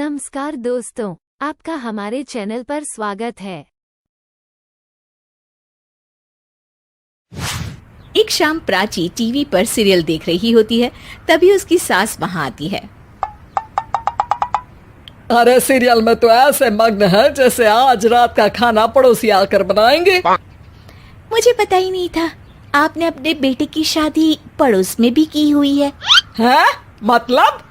नमस्कार दोस्तों, आपका हमारे चैनल पर स्वागत है। एक शाम प्राची टीवी पर सीरियल देख रही होती है। तभी उसकी सास वहां आती है। अरे सीरियल में तो ऐसे मग्न है जैसे आज रात का खाना पड़ोसी आकर बनाएंगे। मुझे पता ही नहीं था आपने अपने बेटे की शादी पड़ोस में भी की हुई है। हैं? मतलब?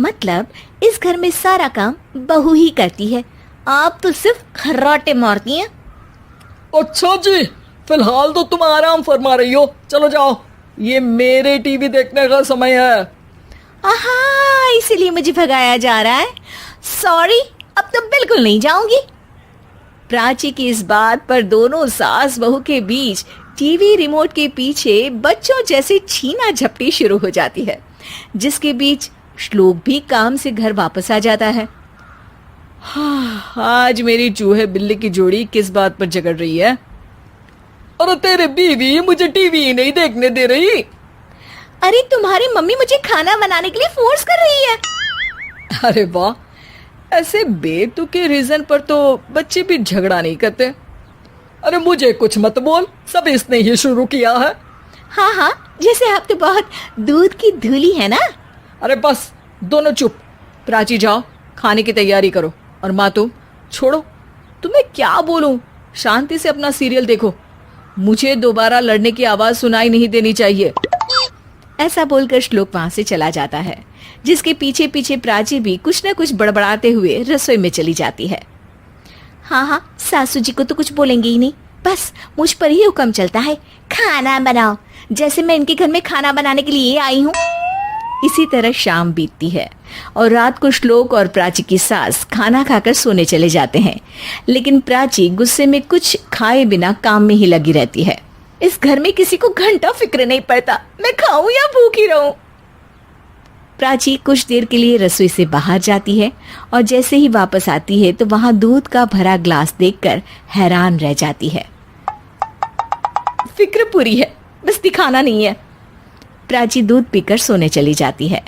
मतलब इस घर में सारा काम बहू ही करती है, आप तो सिर्फ खर्राटे मारती हैं। अच्छा जी, फिलहाल तो तुम आराम फरमा रही हो। चलो जाओ, ये मेरे टीवी देखने का समय है। आहा, इसीलिए मुझे भगाया जा रहा है। सॉरी, अब तो बिल्कुल नहीं जाऊंगी। प्राची की इस बात पर दोनों सास बहू के बीच टीवी रिमोट के पीछे बच्चों जैसे छीना झपटी शुरू हो जाती है, जिसके बीच श्लोक भी काम से घर वापस आ जाता है। आज मेरी चूहे बिल्ली की जोड़ी किस बात पर झगड़ रही है? अरे तेरे बीवी मुझे टीवी नहीं देखने दे रही। अरे तुम्हारी मम्मी मुझे खाना बनाने के लिए फोर्स कर रही है। अरे वाह, ऐसे बेतुके रीजन पर तो बच्चे भी झगड़ा नहीं करते। अरे मुझे कुछ मत बोल, सब इसने ही शुरू किया है। हाँ हाँ, जैसे आप तो बहुत दूध की धूली है ना। अरे बस, दोनों चुप। प्राची जाओ, खाने की तैयारी करो। और माँ तुम छोड़ो, तुम्हें क्या बोलूं, शांति से अपना सीरियल देखो। मुझे दोबारा लड़ने की आवाज सुनाई नहीं देनी चाहिए। ऐसा बोलकर श्लोक वहां से चला जाता है, जिसके पीछे पीछे प्राची भी कुछ न कुछ बड़बड़ाते हुए रसोई में चली जाती है। हाँ हाँ, सासू जी को तो कुछ बोलेंगे ही नहीं, बस मुझ पर ही हुक्म चलता है, खाना बनाओ, जैसे मैं इनके घर में खाना बनाने के लिए आई हूँ। इसी तरह शाम बीतती है और रात को श्लोक और प्राची की सास खाना खाकर सोने चले जाते हैं। लेकिन प्राची गुस्से में कुछ खाए बिना काम में ही लगी रहती है। इस घर में किसी को घंटा फिक्र नहीं पड़ता, मैं खाऊं या भूखी रहूं। प्राची कुछ देर के लिए रसोई से बाहर जाती है और जैसे ही वापस आती है तो वहां दूध का भरा ग्लास देखकर हैरान रह जाती है। फिक्र पूरी है, बस दिखाना नहीं है। प्राची दूध पीकर सोने चली जाती है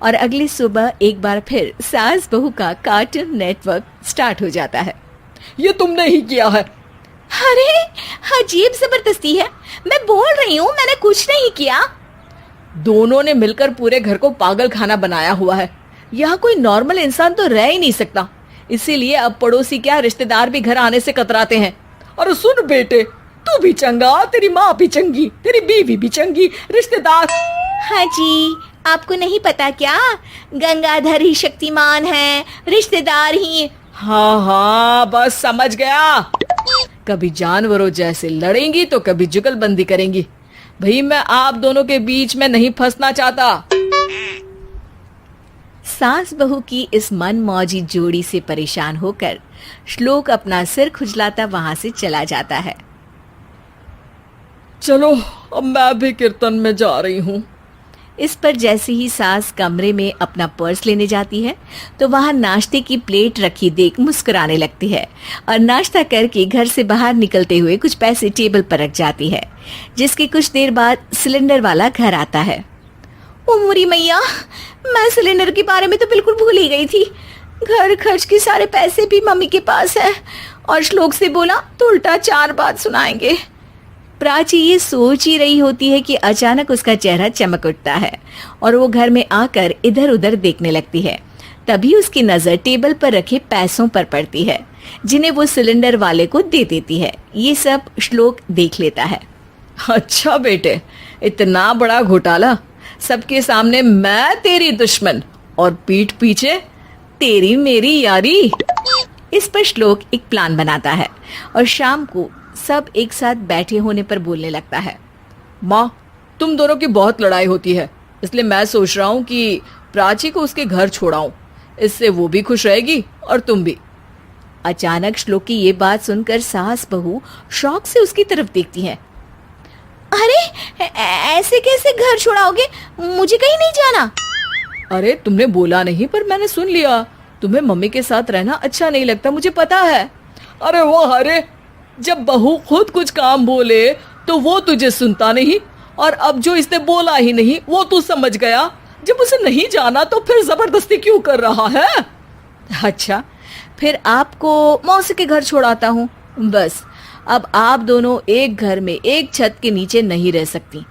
और अगली सुबह एक बार फिर सास बहू का कार्टून नेटवर्क स्टार्ट हो जाता है। ये तुमने ही किया है। अरे अजीब जबरदस्ती है, मैं बोल रही हूँ मैंने कुछ नहीं किया। दोनों ने मिलकर पूरे घर को पागल खाना बनाया हुआ है। यहाँ कोई नॉर्मल इंसान तो रह ही नहीं सकता, इसीलिए अब पड़ोसी क्या रिश्तेदार भी घर आने से कतराते हैं। और सुन बेटे, तू भी चंगा, तेरी माँ भी चंगी, तेरी बीवी भी चंगी, रिश्तेदार। हाँ जी, आपको नहीं पता क्या, गंगाधर ही शक्तिमान है, रिश्तेदार ही। हाँ हाँ, बस समझ गया। कभी जानवरों जैसे लड़ेंगी तो कभी जुगलबंदी करेंगी। भाई मैं आप दोनों के बीच में नहीं फंसना चाहता। सास बहू की इस मनमौजी जोड़ी से परेशान होकर श्लोक अपना सिर खुजलाता वहां से चला जाता है। चलो अब मैं भी कीर्तन में जा रही हूँ। इस पर जैसे ही सास कमरे में अपना पर्स लेने जाती है तो वहां नाश्ते की प्लेट रखी देख मुस्कुराने लगती है और नाश्ता करके घर से बाहर निकलते हुए कुछ पैसे टेबल पर रख जाती है, जिसके कुछ देर बाद सिलेंडर वाला घर आता है। ओ मोरी मैया, मैं सिलेंडर के बारे में तो बिल्कुल भूल ही गई थी। घर खर्च के सारे पैसे भी मम्मी के पास है और श्लोक से बोला तो उल्टा 4 बात सुनाएंगे। प्राची ये सोच ही रही होती है कि अचानक उसका चेहरा चमक उठता है और वो घर में आकर इधर उधर देखने लगती है। तभी उसकी नजर टेबल पर रखे पैसों पर पड़ती है, जिन्हें वो सिलेंडर वाले को दे देती है। ये सब श्लोक देख लेता है। अच्छा बेटे, इतना बड़ा घोटाला, सबके सामने मैं तेरी दुश्मन और पीठ पीछे तेरी मेरी यारी। इस पर श्लोक एक प्लान बनाता है और शाम को सब एक साथ बैठे होने पर बोलने लगता है। माँ, तुम दोनों की बहुत लड़ाई होती है, इसलिए मैं सोच रहा हूँ कि प्राची को उसके घर छोड़ाऊं। इससे वो भी खुश रहेगी और तुम भी। अचानक श्लोक की ये बात सुनकर सास बहू शौक से उसकी तरफ देखती हैं। अरे ऐसे कैसे घर छोड़ाओगे, मुझे कहीं नहीं जाना। अरे तुमने बोला नहीं पर मैंने सुन लिया, तुम्हें मम्मी के साथ रहना अच्छा नहीं लगता, मुझे पता है। अरे वो अरे, जब बहू खुद कुछ काम बोले तो वो तुझे सुनता नहीं, और अब जो इसने बोला ही नहीं वो तू समझ गया। जब उसे नहीं जाना तो फिर जबरदस्ती क्यों कर रहा है? अच्छा, फिर आपको मौसी के घर छोड़ाता हूँ। बस अब आप दोनों एक घर में एक छत के नीचे नहीं रह सकती।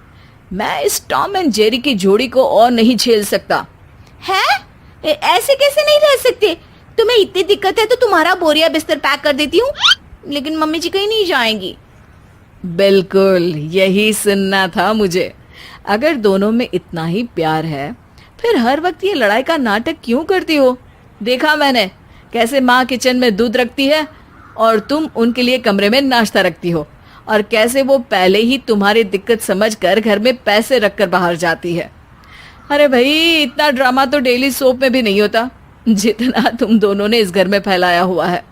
मैं इस टॉम एंड जेरी की जोड़ी को और नहीं झेल सकता। है? ऐसे कैसे नहीं रह सकते? तुम्हें इतनी दिक्कत है तो तुम्हारा बोरिया बिस्तर पैक कर देती हूँ, लेकिन मम्मी जी कहीं नहीं जाएंगी। बिल्कुल यही सुनना था मुझे। अगर दोनों में इतना ही प्यार है फिर हर वक्त ये लड़ाई का नाटक क्यों करती हो? देखा मैंने कैसे माँ किचन में दूध रखती है और तुम उनके लिए कमरे में नाश्ता रखती हो, और कैसे वो पहले ही तुम्हारी दिक्कत समझकर घर में पैसे रखकर बाहर जाती है। अरे भाई, इतना ड्रामा तो डेली सोप में भी नहीं होता जितना तुम दोनों ने इस घर में फैलाया हुआ है।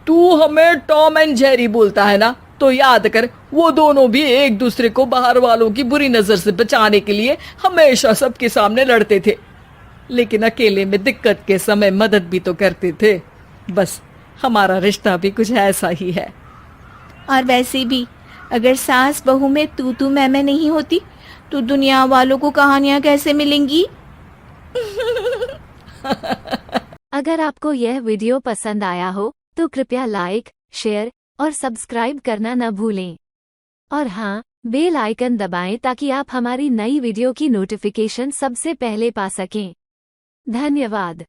तू हमें टॉम एंड जेरी बोलता है ना, तो याद कर वो दोनों भी एक दूसरे को बाहर वालों की बुरी नजर से बचाने के लिए हमेशा सबके सामने लड़ते थे, लेकिन अकेले में दिक्कत के समय मदद भी तो करते थे। बस हमारा रिश्ता भी कुछ ऐसा ही है। और वैसे भी अगर सास बहू में तू मैं नहीं होती तो दुनिया वालों को कहानियां कैसे मिलेंगी? अगर आपको यह वीडियो पसंद आया हो तो कृपया लाइक, शेयर और सब्सक्राइब करना न भूलें। और हाँ, बेल आइकन दबाएं ताकि आप हमारी नई वीडियो की नोटिफिकेशन सबसे पहले पा सकें। धन्यवाद।